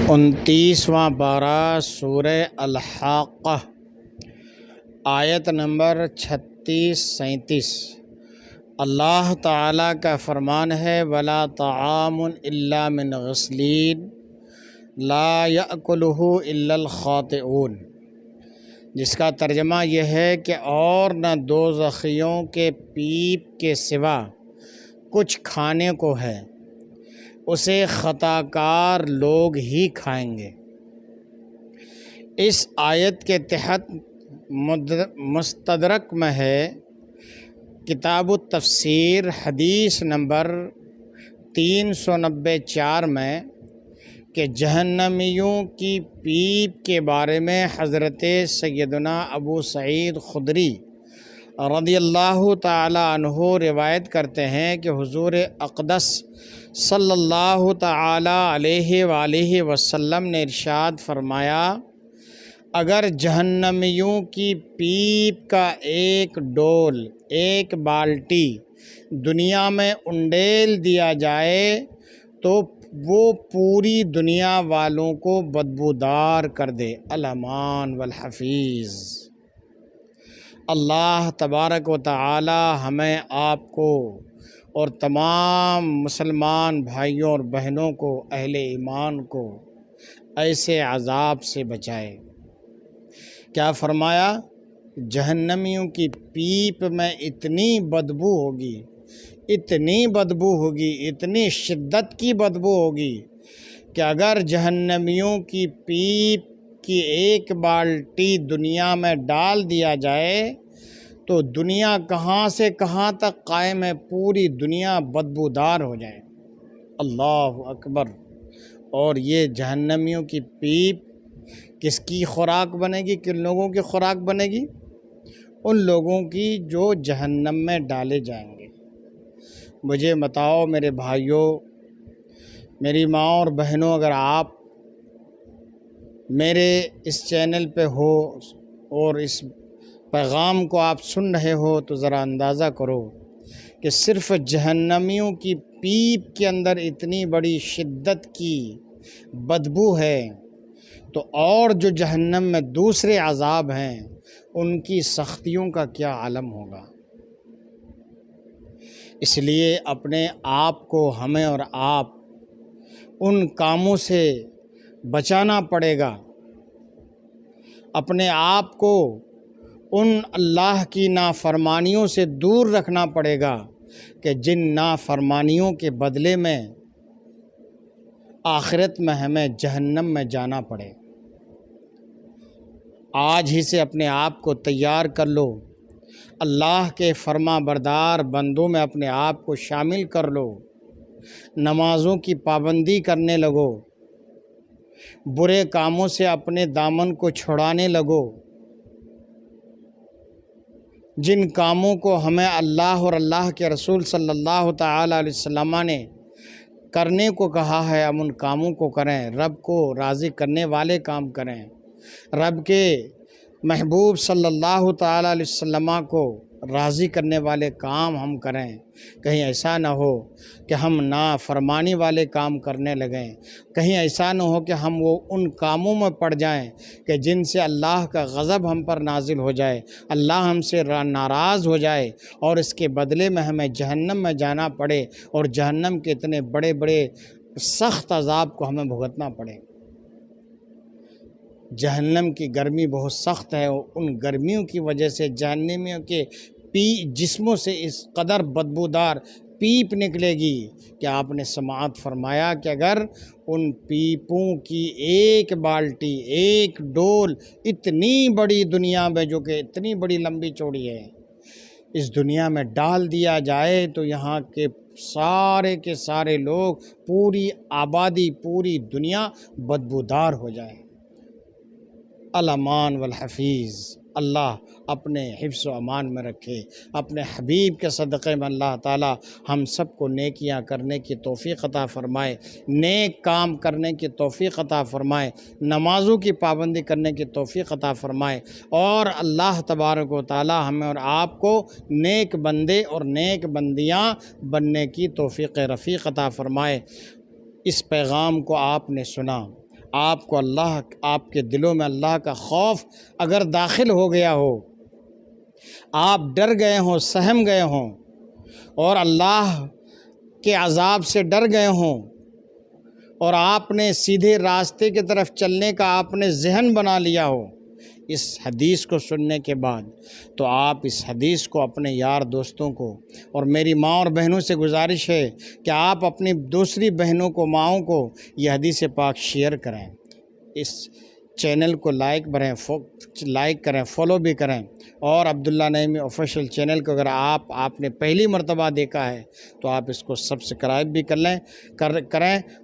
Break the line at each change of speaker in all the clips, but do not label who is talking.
29واں پارہ سورہ الحاقہ آیت نمبر 36-37۔ اللہ تعالیٰ کا فرمان ہے وَلَا طَعَامٌ إِلَّا مِنْ غِسْلِينٍ لَا يَأْكُلُهُ إِلَّا الْخَاطِئُونَ، جس کا ترجمہ یہ ہے کہ اور نہ دوزخیوں کے پیپ کے سوا کچھ کھانے کو ہے، اسے خطا کار لوگ ہی کھائیں گے۔ اس آیت کے تحت مستدرک میں ہے کتاب التفسیر حدیث نمبر 394 میں کہ جہنمیوں کی پیپ کے بارے میں حضرت سیدنا ابو سعید خدری رضی اللہ تعالی عنہ روایت کرتے ہیں کہ حضور اقدس صلی اللہ تعالی علیہ وآلہ وسلم نے ارشاد فرمایا، اگر جہنمیوں کی پیپ کا ایک ڈول، ایک بالٹی دنیا میں انڈیل دیا جائے تو وہ پوری دنیا والوں کو بدبودار کر دے۔ الامان والحفیظ۔ اللہ تبارک و تعالی ہمیں، آپ کو اور تمام مسلمان بھائیوں اور بہنوں کو، اہل ایمان کو ایسے عذاب سے بچائے۔ کیا فرمایا؟ جہنمیوں کی پیپ میں اتنی بدبو ہوگی، اتنی بدبو ہوگی، اتنی شدت کی بدبو ہوگی کہ اگر جہنمیوں کی پیپ کی ایک بالٹی دنیا میں ڈال دیا جائے تو دنیا کہاں سے کہاں تک قائم ہے، پوری دنیا بدبودار ہو جائے۔ اللہ اکبر۔ اور یہ جہنمیوں کی پیپ کس کی خوراک بنے گی؟ کن لوگوں کی خوراک بنے گی؟ ان لوگوں کی جو جہنم میں ڈالے جائیں گے۔ مجھے بتاؤ میرے بھائیوں، میری ماں اور بہنوں، اگر آپ میرے اس چینل پہ ہو اور اس پیغام کو آپ سن رہے ہو تو ذرا اندازہ کرو کہ صرف جہنمیوں کی پیپ کے اندر اتنی بڑی شدت کی بدبو ہے تو اور جو جہنم میں دوسرے عذاب ہیں ان کی سختیوں کا کیا عالم ہوگا۔ اس لیے اپنے آپ کو، ہمیں اور آپ ان کاموں سے بچانا پڑے گا، اپنے آپ کو ان اللہ کی نافرمانیوں سے دور رکھنا پڑے گا کہ جن نافرمانیوں کے بدلے میں آخرت میں ہمیں جہنم میں جانا پڑے۔ آج ہی سے اپنے آپ کو تیار کر لو، اللہ کے فرما بردار بندوں میں اپنے آپ کو شامل کر لو، نمازوں کی پابندی کرنے لگو، برے کاموں سے اپنے دامن کو چھڑانے لگو۔ جن کاموں کو ہمیں اللہ اور اللہ کے رسول صلی اللہ تعالی علیہ وسلم نے کرنے کو کہا ہے، ہم ان کاموں کو کریں، رب کو راضی کرنے والے کام کریں، رب کے محبوب صلی اللہ تعالی علیہ وسلم کو راضی کرنے والے کام ہم کریں۔ کہیں ایسا نہ ہو کہ ہم نافرمانی والے کام کرنے لگیں، کہیں ایسا نہ ہو کہ ہم وہ ان کاموں میں پڑ جائیں کہ جن سے اللہ کا غضب ہم پر نازل ہو جائے، اللہ ہم سے ناراض ہو جائے اور اس کے بدلے میں ہمیں جہنم میں جانا پڑے اور جہنم کے اتنے بڑے بڑے سخت عذاب کو ہمیں بھگتنا پڑے۔ جہنم کی گرمی بہت سخت ہے، ان گرمیوں کی وجہ سے جہنمیوں کے جسموں سے اس قدر بدبودار پیپ نکلے گی کہ آپ نے سماعت فرمایا کہ اگر ان پیپوں کی ایک بالٹی، ایک ڈول اتنی بڑی دنیا میں، جو کہ اتنی بڑی لمبی چوڑی ہے، اس دنیا میں ڈال دیا جائے تو یہاں کے سارے لوگ، پوری آبادی، پوری دنیا بدبودار ہو جائے۔ الامان والحفیظ۔ اللہ اپنے حفظ و امان میں رکھے۔ اپنے حبیب کے صدقے میں اللہ تعالی ہم سب کو نیکیاں کرنے کی توفیق عطا فرمائے، نیک کام کرنے کی توفیق عطا فرمائے، نمازوں کی پابندی کرنے کی توفیق عطا فرمائے، اور اللہ تبارک و تعالی ہمیں اور آپ کو نیک بندے اور نیک بندیاں بننے کی توفیق رفیق عطا فرمائے۔ اس پیغام کو آپ نے سنا، آپ کو اللہ، آپ کے دلوں میں اللہ کا خوف اگر داخل ہو گیا ہو، آپ ڈر گئے ہوں، سہم گئے ہوں اور اللہ کے عذاب سے ڈر گئے ہوں، اور آپ نے سیدھے راستے کی طرف چلنے کا آپ نے ذہن بنا لیا ہو اس حدیث کو سننے کے بعد، تو آپ اس حدیث کو اپنے یار دوستوں کو، اور میری ماں اور بہنوں سے گزارش ہے کہ آپ اپنی دوسری بہنوں کو، ماؤں کو یہ حدیث پاک شیئر کریں، اس چینل کو لائک کریں، فالو بھی کریں، اور عبداللہ نعیمی آفیشیل چینل کو اگر آپ نے پہلی مرتبہ دیکھا ہے تو آپ اس کو سبسکرائب بھی کریں،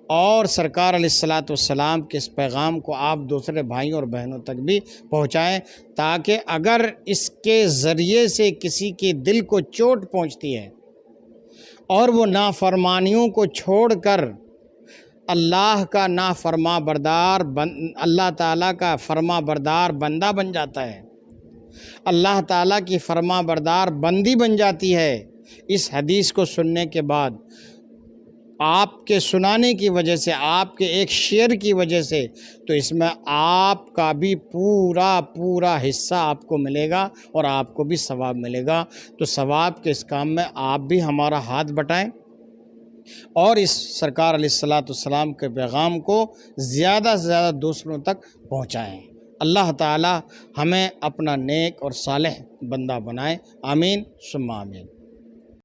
اور سرکار علیہ الصلاۃ والسلام کے اس پیغام کو آپ دوسرے بھائیوں اور بہنوں تک بھی پہنچائیں، تاکہ اگر اس کے ذریعے سے کسی کے دل کو چوٹ پہنچتی ہے اور وہ نافرمانیوں کو چھوڑ کر اللہ کا اللہ تعالیٰ کا فرما بردار بندہ بن جاتا ہے، اللہ تعالیٰ کی فرما بردار بندی بن جاتی ہے، اس حدیث کو سننے کے بعد، آپ کے سنانے کی وجہ سے، آپ کے ایک شیئر کی وجہ سے، تو اس میں آپ کا بھی پورا حصہ آپ کو ملے گا اور آپ کو بھی ثواب ملے گا۔ تو ثواب کے اس کام میں آپ بھی ہمارا ہاتھ بٹائیں اور اس سرکار علیہ الصلاۃ والسلام کے پیغام کو زیادہ سے زیادہ دوسروں تک پہنچائیں۔ اللہ تعالی ہمیں اپنا نیک اور صالح بندہ بنائے، آمین ثم آمین۔